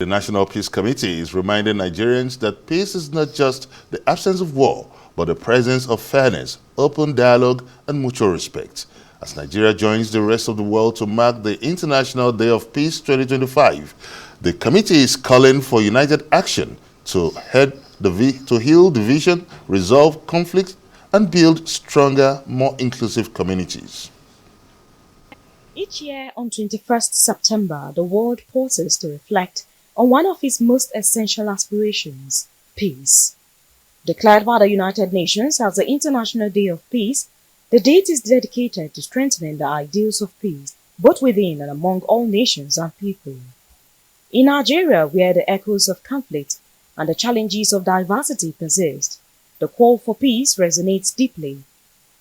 National Peace Committee is reminding Nigerians that peace is not just the absence of war, but the presence of fairness, open dialogue, and mutual respect. As Nigeria joins the rest of the world to mark the International Day of Peace 2025, the committee is calling for united action to heal division, resolve conflict, and build stronger, more inclusive communities. Each year on 21st September, the world pauses to reflect on one of its most essential aspirations, peace. Declared by the United Nations as the International Day of Peace, the date is dedicated to strengthening the ideals of peace, both within and among all nations and people. In Nigeria, where the echoes of conflict and the challenges of diversity persist, the call for peace resonates deeply.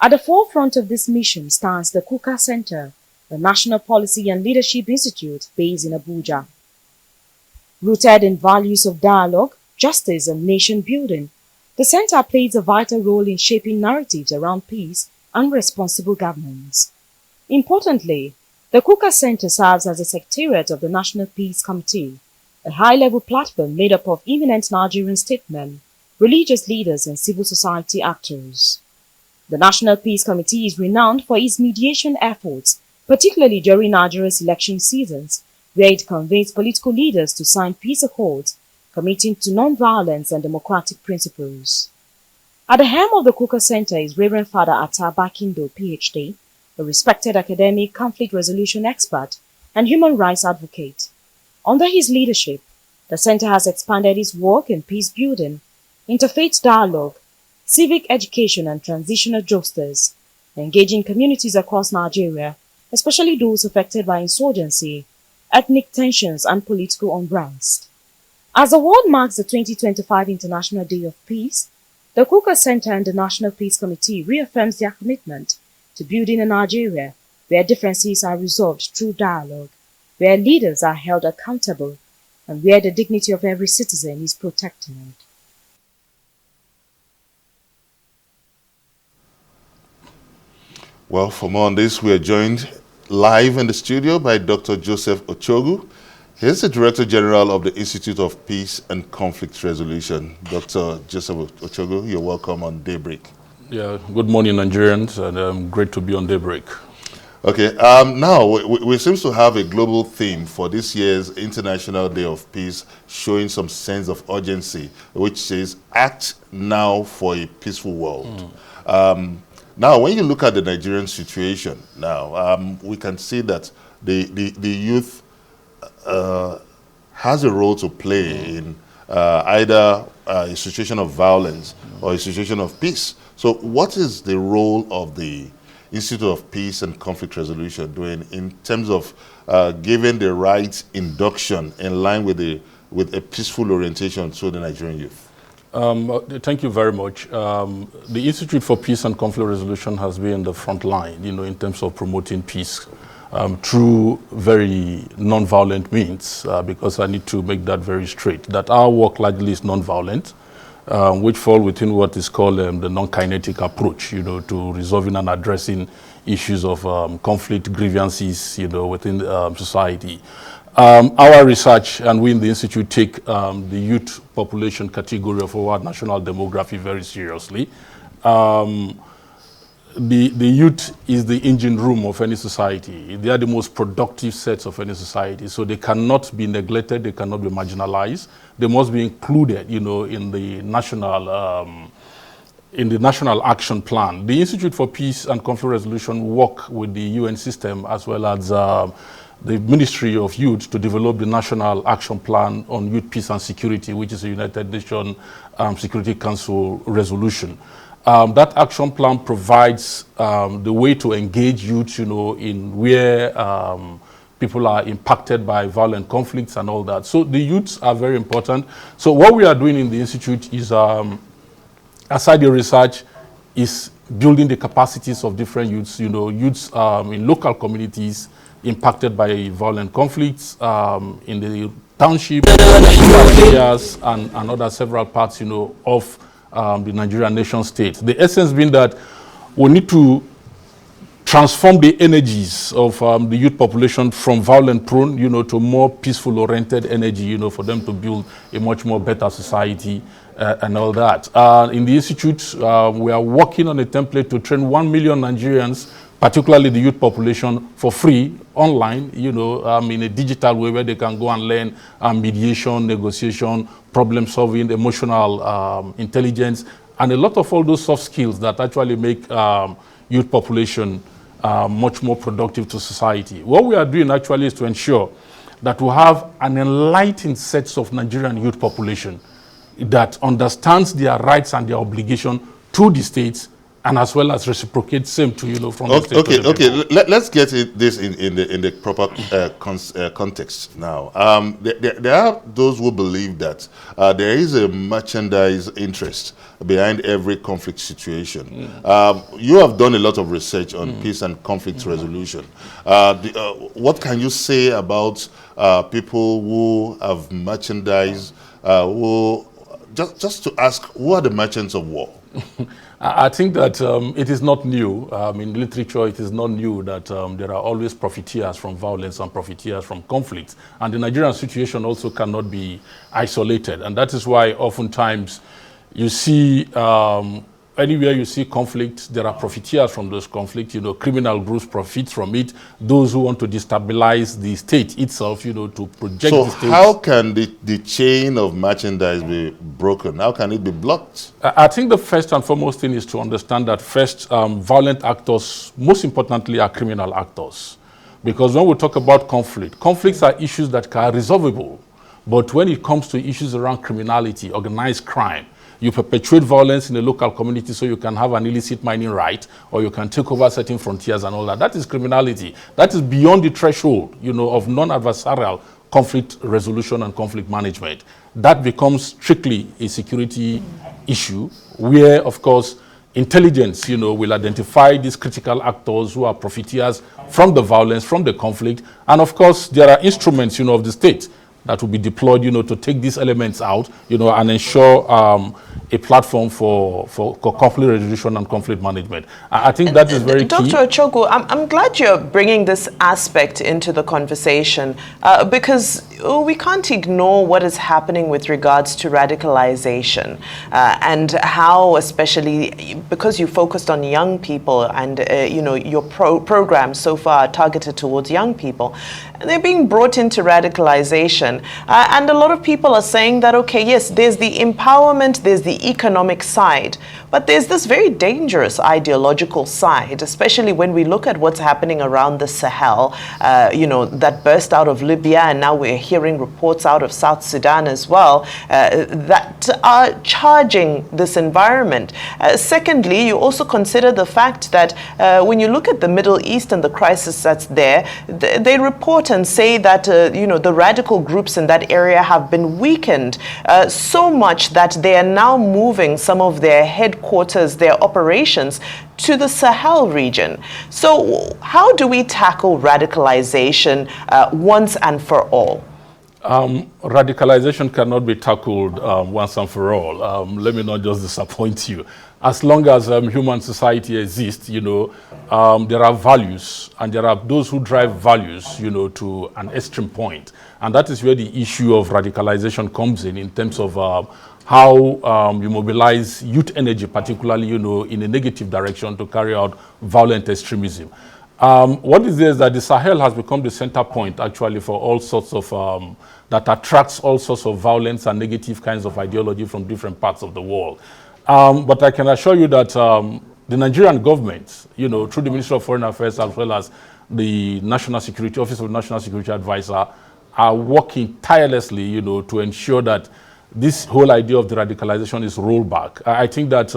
At the forefront of this mission stands the Kuka Center, the National Policy and Leadership Institute based in Abuja. Rooted in values of dialogue, justice, and nation building, the center plays a vital role in shaping narratives around peace and responsible governance. Importantly, the Kuka Center serves as a secretariat of the National Peace Committee, a high-level platform made up of eminent Nigerian statesmen, religious leaders, and civil society actors. The National Peace Committee is renowned for its mediation efforts, particularly during Nigeria's election seasons, where it convenes political leaders to sign peace accords, committing to non-violence and democratic principles. At the helm of the Kuka Center is Reverend Father Atta Bakindo, PhD, a respected academic, conflict resolution expert, and human rights advocate. Under his leadership, the center has expanded its work in peace building, interfaith dialogue, civic education, and transitional justice, engaging communities across Nigeria, especially those affected by insurgency, ethnic tensions, and political unrest. As the world marks the 2025 International Day of Peace, the Kuka Center and the National Peace Committee reaffirms their commitment to building a Nigeria where differences are resolved through dialogue, where leaders are held accountable, and where the dignity of every citizen is protected. Well, for more on this, we are joined live in the studio by Dr. Joseph Ochogwu. He's the Director General of the Institute of Peace and Conflict Resolution. Dr. Joseph Ochogwu, you're welcome on Daybreak. Yeah, good morning, Nigerians, and great to be on Daybreak. Okay, now we seem to have a global theme for this year's International Day of Peace, showing some sense of urgency, which says, act now for a peaceful world. Now, when you look at the Nigerian situation now, we can see that the youth has a role to play in either a situation of violence or a situation of peace. So what is the role of the Institute of Peace and Conflict Resolution doing in terms of giving the right induction in line with a peaceful orientation to the Nigerian youth? Thank you very much. The Institute for Peace and Conflict Resolution has been in the front line, in terms of promoting peace through very non-violent means, because I need to make that very straight, that our work largely is non-violent, which fall within what is called the non-kinetic approach, to resolving and addressing issues of conflict grievances, within society. Our research, and we in the Institute take the youth population category of our national demography very seriously. The youth is the engine room of any society. They are the most productive sets of any society. So they cannot be neglected, they cannot be marginalized. They must be included, in the national action plan. The Institute for Peace and Conflict Resolution work with the UN system as well as the Ministry of Youth to develop the National Action Plan on Youth, Peace and Security, which is a United Nations Security Council resolution. That action plan provides the way to engage youth, in where people are impacted by violent conflicts and all that. So the youths are very important. So what we are doing in the Institute is, aside the research, is building the capacities of different youths, youths in local communities impacted by violent conflicts, in the township areas and other several parts, of the Nigerian nation state. The essence being that we need to transform the energies of the youth population from violent prone, to more peaceful oriented energy, for them to build a much more better society and all that. In the Institute, we are working on a template to train 1 million Nigerians, particularly the youth population, for free online, in a digital way where they can go and learn mediation, negotiation, problem solving, emotional intelligence, and a lot of all those soft skills that actually make youth population much more productive to society. What we are doing actually is to ensure that we have an enlightened set of Nigerian youth population that understands their rights and their obligation to the states, and as well as reciprocate same to, from the state to the people. Let's get this in the proper context now. There are those who believe that there is a merchandise interest behind every conflict situation. You have done a lot of research on peace and conflict resolution. What can you say about people who have merchandise, who just to ask, who are the merchants of war? I think that it is not new. In literature, it is not new that there are always profiteers from violence and profiteers from conflict. And the Nigerian situation also cannot be isolated. And that is why oftentimes you see anywhere you see conflict, there are profiteers from those conflicts. Criminal groups profit from it. Those who want to destabilize the state itself, to project the state. So how can the chain of merchandise be broken? How can it be blocked? I think the first and foremost thing is to understand that first, violent actors, most importantly, are criminal actors. Because when we talk about conflicts are issues that are resolvable. But when it comes to issues around criminality, organized crime, you perpetuate violence in a local community so you can have an illicit mining right, or you can take over certain frontiers and all that. That is criminality. That is beyond the threshold, of non-adversarial conflict resolution and conflict management. That becomes strictly a security issue where, of course, intelligence, will identify these critical actors who are profiteers from the violence, from the conflict. And of course, there are instruments, of the state that will be deployed, to take these elements out, and ensure a platform for conflict resolution and conflict management. I think that is very key. Dr. Ochogwu, I'm glad you're bringing this aspect into the conversation because we can't ignore what is happening with regards to radicalization and how, especially because you focused on young people and your programs so far are targeted towards young people, they're being brought into radicalization. And a lot of people are saying that, okay, yes, there's the empowerment, there's the economic side, but there's this very dangerous ideological side, especially when we look at what's happening around the Sahel, that burst out of Libya, and now we're hearing reports out of South Sudan as well, that are charging this environment. Secondly, you also consider the fact that when you look at the Middle East and the crisis that's there, they report and say that, the radical groups in that area have been weakened so much that they are now moving some of their headquarters, their operations, to the Sahel region. So how do we tackle radicalization once and for all? Radicalization cannot be tackled once and for all. Let me not just disappoint you. As long as human society exists, there are values, and there are those who drive values, to an extreme point. And that is where the issue of radicalization comes in terms of how you mobilize youth energy, particularly, in a negative direction to carry out violent extremism. What is there is that the Sahel has become the center point, actually, for all sorts of, that attracts all sorts of violence and negative kinds of ideology from different parts of the world. But I can assure you that the Nigerian government, through the Ministry of Foreign Affairs as well as the National Security Office of National Security Advisor, are working tirelessly, to ensure that this whole idea of the radicalization is rolled back. I think that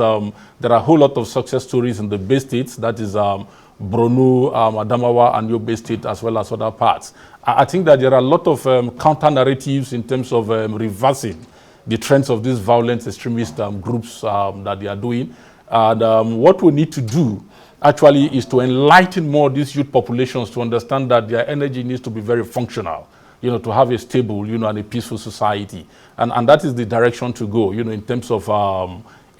there are a whole lot of success stories in the Bay States, that is Borno, Adamawa, and Yobe State, as well as other parts. I think that there are a lot of counter-narratives in terms of reversing the trends of these violent extremist groups that they are doing. And what we need to do actually is to enlighten more these youth populations to understand that their energy needs to be very functional, to have a stable, and a peaceful society. And that is the direction to go, in terms of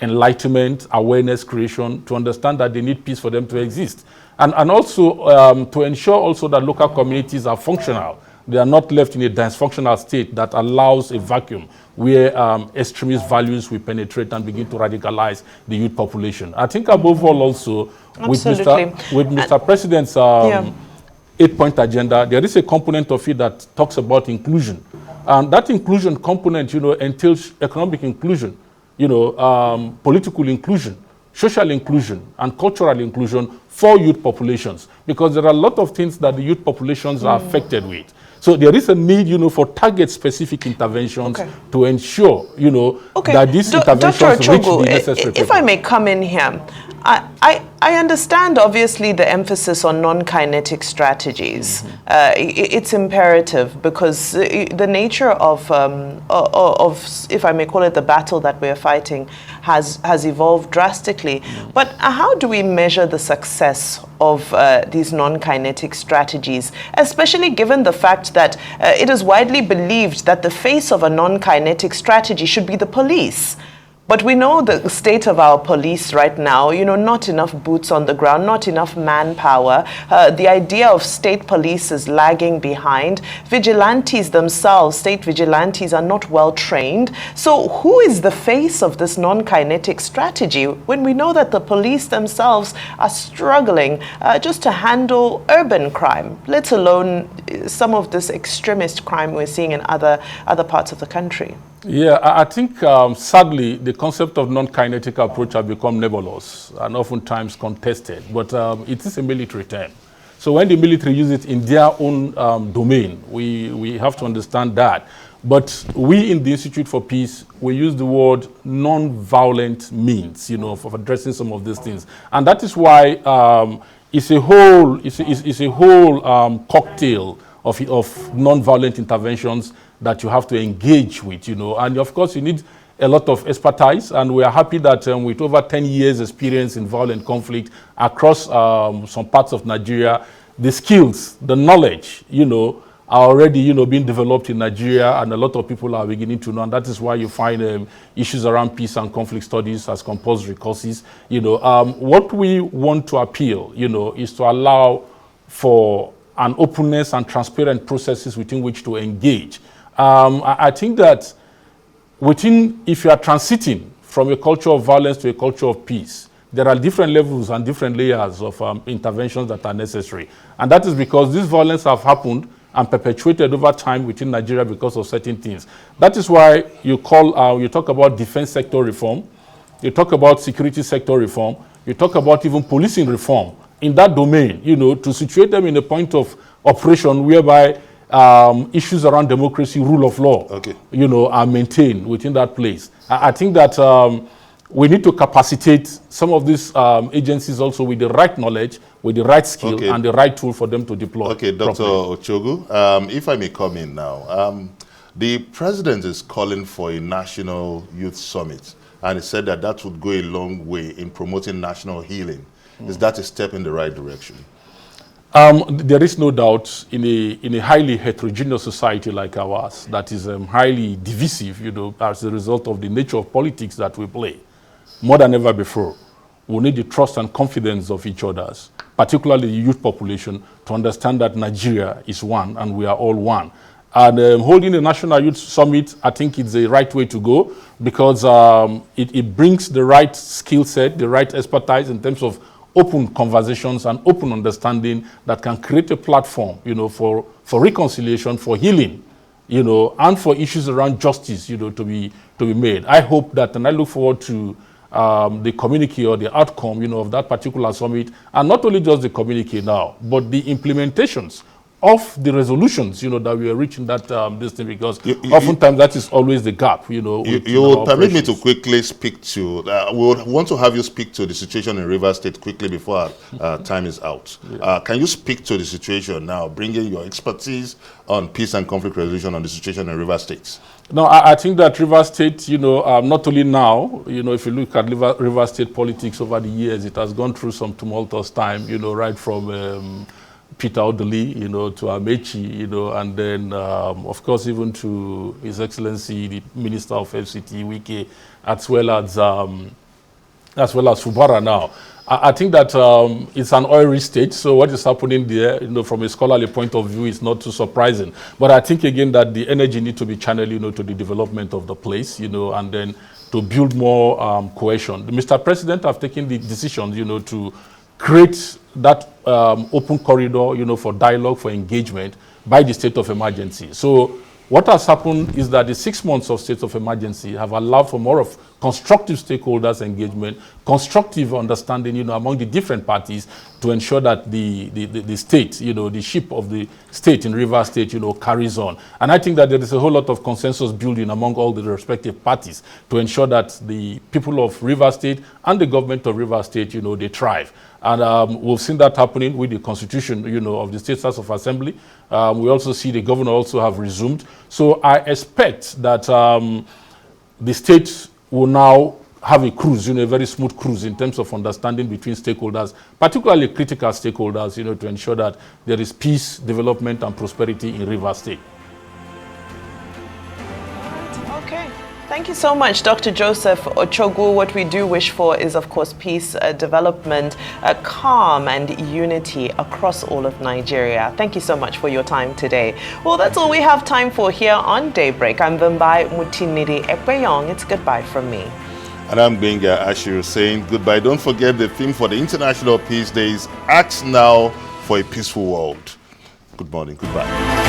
enlightenment, awareness creation, to understand that they need peace for them to exist. And also to ensure also that local communities are functional. They are not left in a dysfunctional state that allows a vacuum where extremist values will penetrate and begin to radicalize the youth population. I think above all also, with Mr. President's 8-point agenda, there is a component of it that talks about inclusion. And that inclusion component, entails economic inclusion, political inclusion, social inclusion, and cultural inclusion for youth populations. Because there are a lot of things that the youth populations are affected with. So there is a need, for target-specific interventions to ensure, that these interventions reach the necessary people. If I may come in here, I understand, obviously, the emphasis on non-kinetic strategies. It's imperative because the nature of, if I may call it, the battle that we're fighting has evolved drastically. But how do we measure the success of these non-kinetic strategies, especially given the fact that it is widely believed that the face of a non-kinetic strategy should be the police? But we know the state of our police right now, not enough boots on the ground, not enough manpower. The idea of state police is lagging behind. Vigilantes themselves, state vigilantes, are not well trained. So who is the face of this non-kinetic strategy when we know that the police themselves are struggling just to handle urban crime, let alone some of this extremist crime we're seeing in other parts of the country? Yeah, I think sadly the concept of non-kinetic approach has become nebulous and oftentimes contested, but it is a military term. So when the military use it in their own domain, we have to understand that. But we in the Institute for Peace, we use the word non-violent means, for addressing some of these things. And that is why it's a whole cocktail of non-violent interventions that you have to engage with, and of course you need a lot of expertise, and we are happy that with over 10 years experience in violent conflict across some parts of Nigeria, the skills, the knowledge, are already, being developed in Nigeria, and a lot of people are beginning to know, and that is why you find issues around peace and conflict studies as compulsory courses. What we want to appeal, is to allow for an openness and transparent processes within which to engage. I think that if you are transiting from a culture of violence to a culture of peace, there are different levels and different layers of interventions that are necessary. And that is because this violence have happened and perpetuated over time within Nigeria because of certain things. That is why you talk about defense sector reform, you talk about security sector reform, you talk about even policing reform in that domain, to situate them in a point of operation whereby issues around democracy, rule of law, are maintained within that place. I think that we need to capacitate some of these agencies also with the right knowledge, with the right skill, and the right tool for them to deploy. Okay, Dr. Ochogwu, if I may come in now. The president is calling for a national youth summit, and he said that would go a long way in promoting national healing. Is that a step in the right direction? There is no doubt in a highly heterogeneous society like ours that is highly divisive, as a result of the nature of politics that we play. More than ever before, we need the trust and confidence of each other, particularly the youth population, to understand that Nigeria is one and we are all one. And holding the National Youth Summit, I think it's the right way to go because it brings the right skill set, the right expertise in terms of open conversations and open understanding that can create a platform, for reconciliation, for healing, and for issues around justice, to be made. I hope that, and I look forward to the communique or the outcome, of that particular summit, and not only just the communique now, but the implementations of the resolutions, that we are reaching that this thing, because oftentimes that is always the gap, You will permit me to quickly speak to, we would want to have you speak to the situation in Rivers State quickly before our time is out. Can you speak to the situation now, bringing your expertise on peace and conflict resolution on the situation in Rivers State? No, I think that Rivers State, not only now, if you look at Rivers State politics over the years, it has gone through some tumultuous time, right from Peter Odili, to Amechi, and then, of course, even to His Excellency, the Minister of FCT, Wike, as well as as well as Fubara now. I think that it's an oil-rich state, so what is happening there, from a scholarly point of view, is not too surprising. But I think, again, that the energy needs to be channeled, to the development of the place, and then to build more cohesion. Mr. President have taken the decision, to create that open corridor, for dialogue, for engagement by the state of emergency. So what has happened is that the 6 months of state of emergency have allowed for more of constructive stakeholders engagement, constructive understanding, among the different parties to ensure that the state, the ship of the state in Rivers State, carries on. And I think that there is a whole lot of consensus building among all the respective parties to ensure that the people of Rivers State and the government of Rivers State, they thrive. And we've seen that happening with the constitution, of the State House of Assembly. We also see the governor also have resumed. So I expect that the state will now have a cruise, a very smooth cruise in terms of understanding between stakeholders, particularly critical stakeholders, to ensure that there is peace, development, and prosperity in Rivers State. Okay. Thank you so much, Dr. Joseph Ochogwu. What we do wish for is, of course, peace, development, calm, and unity across all of Nigeria. Thank you so much for your time today. Well, that's all we have time for here on Daybreak. I'm Vimbai Mutinidi Ekpeyong. It's goodbye from me. And I'm Benga Ashiru saying goodbye. Don't forget the theme for the International Peace Days, Act Now for a Peaceful World. Good morning. Goodbye.